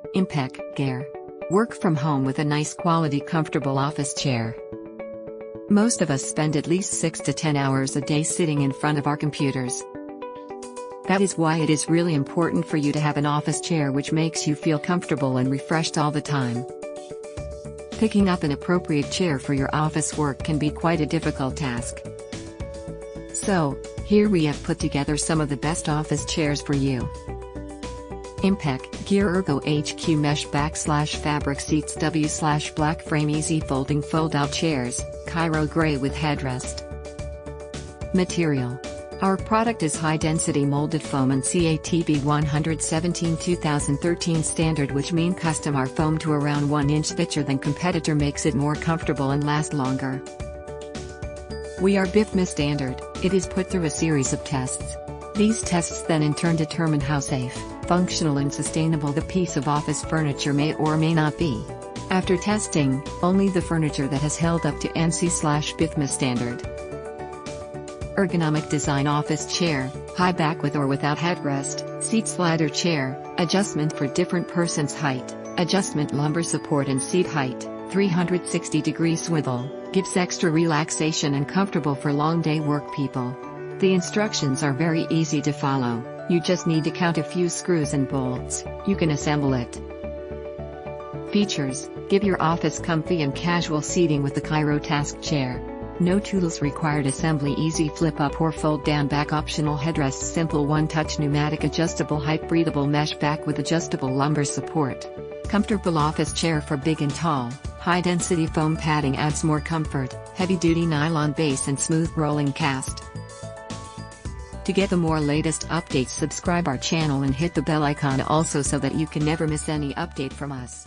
ImpecGear. Work from home with a nice quality comfortable office chair. Most of us spend at least 6 to 10 hours a day sitting in front of our computers. That is why it is really important for you to have an office chair which makes you feel comfortable and refreshed all the time. Picking up an appropriate chair for your office work can be quite a difficult task. So, here we have put together some of the best office chairs for you. ImpecGear Ergo HQ Mesh /fabric seats W/black frame easy folding fold-out chairs, Kairo Grey with headrest. Material. Our product is high-density molded foam and CATB 117 2013 standard, which mean custom our foam to around 1 inch thicker than competitor makes it more comfortable and last longer. We are BIFMA standard. It is put through a series of tests. These tests then in turn determine how safe, functional and sustainable the piece of office furniture may or may not be. After testing, only the furniture that has held up to ANSI/BIFMA standard. Ergonomic design office chair, high back with or without headrest, seat slider chair, adjustment for different person's height, adjustment lumbar support and seat height, 360-degree swivel, gives extra relaxation and comfortable for long day work people. The instructions are very easy to follow, you just need to count a few screws and bolts, you can assemble it. Features: give your office comfy and casual seating with the KAIRO Task Chair. No tools required, assembly easy flip up or fold down back, optional headrest, simple one-touch pneumatic adjustable height, breathable mesh back with adjustable lumbar support. Comfortable office chair for big and tall, high-density foam padding adds more comfort, heavy-duty nylon base and smooth rolling cast. To get the more latest updates, subscribe our channel and hit the bell icon also so that you can never miss any update from us.